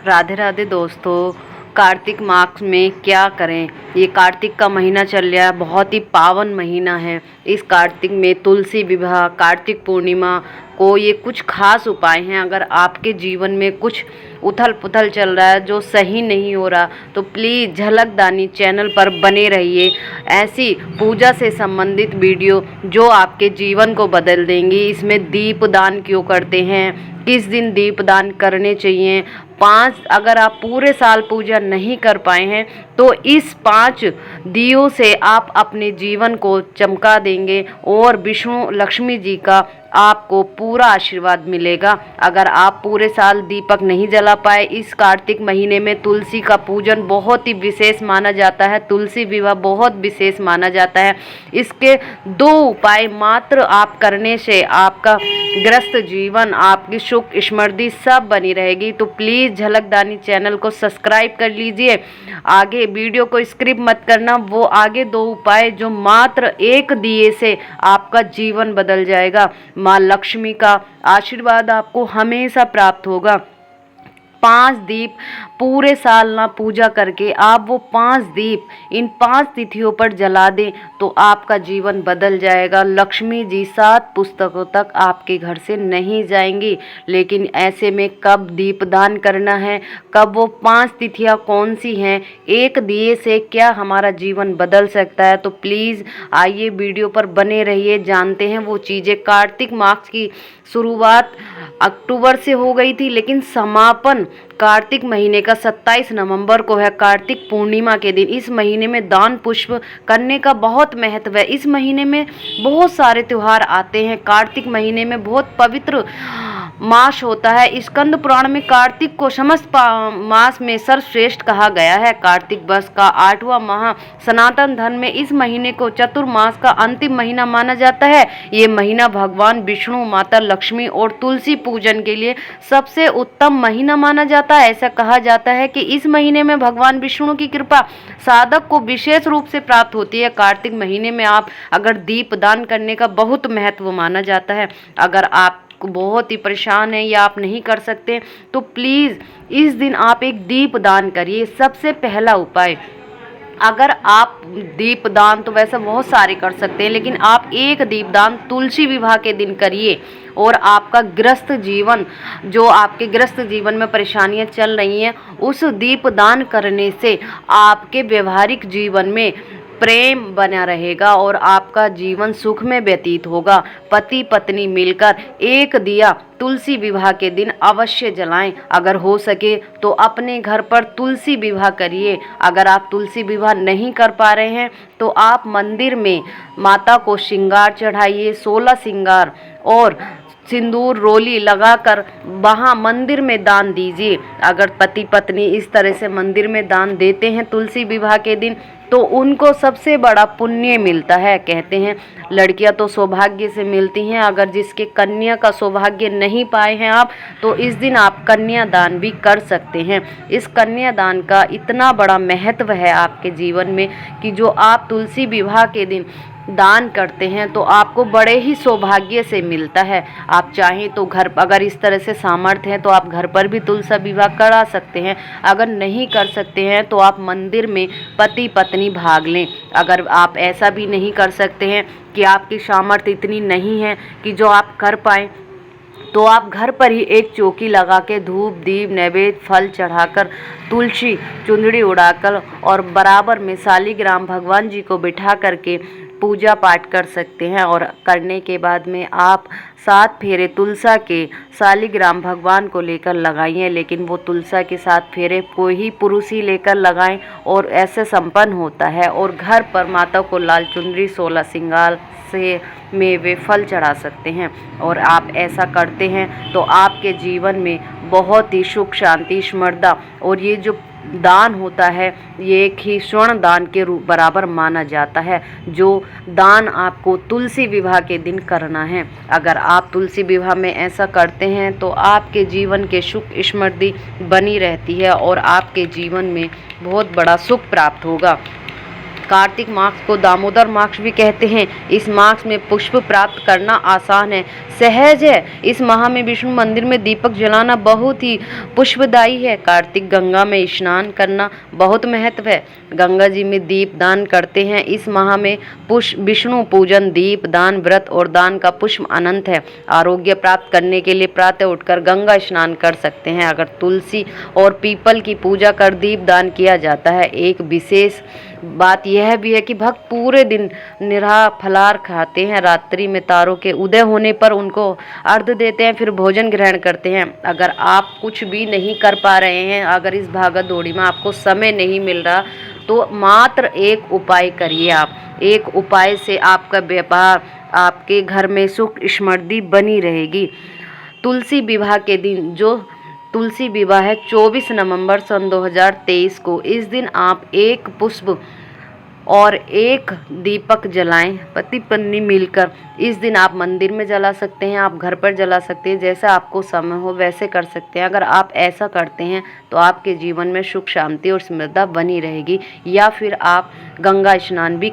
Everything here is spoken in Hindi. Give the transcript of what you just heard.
राधे राधे दोस्तों। कार्तिक मास में क्या करें। ये कार्तिक का महीना चल रहा है, बहुत ही पावन महीना है। इस कार्तिक में तुलसी विवाह, कार्तिक पूर्णिमा को ये कुछ खास उपाय हैं। अगर आपके जीवन में कुछ उथल पुथल चल रहा है, जो सही नहीं हो रहा, तो प्लीज़ झलकदानी चैनल पर बने रहिए। ऐसी पूजा से संबंधित वीडियो जो आपके जीवन को बदल देंगी। इसमें दीपदान क्यों करते हैं, किस दिन दीपदान करने चाहिए, 5 अगर आप पूरे साल पूजा नहीं कर पाए हैं तो इस 5 दियों से आप अपने जीवन को चमका देंगे और विष्णु लक्ष्मी जी का आपको पूरा आशीर्वाद मिलेगा। अगर आप पूरे साल दीपक नहीं जला पाए, इस कार्तिक महीने में तुलसी का पूजन बहुत ही विशेष माना जाता है, तुलसी विवाह बहुत विशेष माना जाता है। इसके 2 उपाय मात्र आप करने से आपका ग्रस्त जीवन, आपकी सुख समृद्धि सब बनी रहेगी। तो प्लीज़ झलकदानी चैनल को सब्सक्राइब कर लीजिए। आगे वीडियो को स्किप मत करना। वो आगे 2 उपाय जो मात्र 1 दिए से आपका जीवन बदल जाएगा। माँ लक्ष्मी का आशीर्वाद आपको हमेशा प्राप्त होगा। 5 दीप पूरे साल ना पूजा करके आप वो 5 दीप इन 5 तिथियों पर जला दें तो आपका जीवन बदल जाएगा। लक्ष्मी जी 7 पुस्तकों तक आपके घर से नहीं जाएंगी। लेकिन ऐसे में कब दीपदान करना है, कब वो 5 तिथियां कौन सी हैं, 1 दिए से क्या हमारा जीवन बदल सकता है, तो प्लीज़ आइए वीडियो पर बने रहिए। जानते हैं वो चीज़ें। कार्तिक मास की शुरुआत अक्टूबर से हो गई थी, लेकिन समापन कार्तिक महीने का 27 नवंबर को है, कार्तिक पूर्णिमा के दिन। इस महीने में दान पुष्प करने का बहुत महत्व है। इस महीने में बहुत सारे त्यौहार आते हैं। कार्तिक महीने में बहुत पवित्र मास होता है। स्कंद पुराण में कार्तिक को समस्त मास में सर्वश्रेष्ठ कहा गया है। कार्तिक वर्ष का 8वां माह सनातन धर्म में इस महीने को चतुर्मास का अंतिम महीना माना जाता है। ये महीना भगवान विष्णु, माता लक्ष्मी और तुलसी पूजन के लिए सबसे उत्तम महीना माना जाता है। ऐसा कहा जाता है कि इस महीने में भगवान विष्णु की कृपा साधक को विशेष रूप से प्राप्त होती है। कार्तिक महीने में आप अगर दीप दान करने का बहुत महत्व माना जाता है। अगर आप बहुत ही परेशान है या आप नहीं कर सकते तो प्लीज़ इस दिन आप एक दीप दान करिए। सबसे पहला उपाय, अगर आप दीपदान तो वैसे बहुत सारे कर सकते हैं, लेकिन आप एक दीपदान तुलसी विवाह के दिन करिए और आपका ग्रस्त जीवन, जो आपके ग्रस्त जीवन में परेशानियां चल रही हैं, उस दीपदान करने से आपके व्यवहारिक जीवन में प्रेम बना रहेगा और आपका जीवन सुख में व्यतीत होगा। पति पत्नी मिलकर एक दिया तुलसी विवाह के दिन अवश्य जलाएं। अगर हो सके तो अपने घर पर तुलसी विवाह करिए। अगर आप तुलसी विवाह नहीं कर पा रहे हैं तो आप मंदिर में माता को श्रृंगार चढ़ाइए, 16 श्रृंगार और सिंदूर रोली लगाकर वहाँ मंदिर में दान दीजिए। अगर पति पत्नी इस तरह से मंदिर में दान देते हैं तुलसी विवाह के दिन तो उनको सबसे बड़ा पुण्य मिलता है। कहते हैं लड़कियां तो सौभाग्य से मिलती हैं। अगर जिसके कन्या का सौभाग्य नहीं पाए हैं आप, तो इस दिन आप कन्यादान भी कर सकते हैं। इस कन्यादान का इतना बड़ा महत्व है आपके जीवन में कि जो आप तुलसी विवाह के दिन दान करते हैं तो आपको बड़े ही सौभाग्य से मिलता है। आप चाहें तो घर, अगर इस तरह से सामर्थ्य है तो आप घर पर भी तुलसी विवाह करा सकते हैं। अगर नहीं कर सकते हैं तो आप मंदिर में पति पत्नी भाग लें। अगर आप ऐसा भी नहीं कर सकते हैं कि आपकी सामर्थ्य इतनी नहीं है कि जो आप कर पाएँ, तो आप घर पर ही एक चौकी लगा के धूप दीप नैवेद्य फल चढ़ाकर तुलसी चुंदड़ी उड़ाकर और बराबर में शालिग्राम भगवान जी को बिठा करके पूजा पाठ कर सकते हैं। और करने के बाद में आप 7 फेरे तुलसा के शालिग्राम भगवान को लेकर लगाइए। लेकिन वो तुलसा के 7 फेरे कोई ही पुरुष ही लेकर लगाएं और ऐसे संपन्न होता है। और घर पर माता को लाल चुनरी 16 श्रृंगार से मेवे फल चढ़ा सकते हैं। और आप ऐसा करते हैं तो आपके जीवन में बहुत ही सुख शांति समृद्धि, और ये जो दान होता है ये एक ही स्वर्ण दान के रूप बराबर माना जाता है, जो दान आपको तुलसी विवाह के दिन करना है। अगर आप तुलसी विवाह में ऐसा करते हैं तो आपके जीवन के सुख समृद्धि बनी रहती है और आपके जीवन में बहुत बड़ा सुख प्राप्त होगा। कार्तिक मास को दामोदर मास भी कहते हैं। इस मास में पुष्प प्राप्त करना आसान है, सहज है। इस माह में विष्णु मंदिर में दीपक जलाना बहुत ही पुष्पदायी है। कार्तिक गंगा में स्नान करना बहुत महत्व है। गंगा जी में दीप दान करते हैं। इस माह में विष्णु पूजन, दीप दान, व्रत और दान का पुष्प अनंत है। आरोग्य प्राप्त करने के लिए प्रातः उठकर गंगा स्नान कर सकते हैं। अगर तुलसी और पीपल की पूजा कर दीप दान किया जाता है। एक विशेष बात यह भी है कि भक्त पूरे दिन निराहा फलाहार खाते हैं। रात्रि में तारों के उदय होने पर उनको अर्घ्य देते हैं, फिर भोजन ग्रहण करते हैं। अगर आप कुछ भी नहीं कर पा रहे हैं, अगर इस भागद दौड़ी में आपको समय नहीं मिल रहा, तो मात्र एक उपाय करिए। आप एक उपाय से आपका व्यापार, आपके घर में सुख समृद्धि बनी रहेगी। तुलसी विवाह के दिन, जो तुलसी विवाह है 24 नवंबर सन 2023 को, इस दिन आप एक पुष्प और एक दीपक जलाएं, पति पत्नी मिलकर। इस दिन आप मंदिर में जला सकते हैं, आप घर पर जला सकते हैं, जैसा आपको समय हो वैसे कर सकते हैं। अगर आप ऐसा करते हैं तो आपके जीवन में सुख शांति और समृद्धि बनी रहेगी। या फिर आप गंगा स्नान भी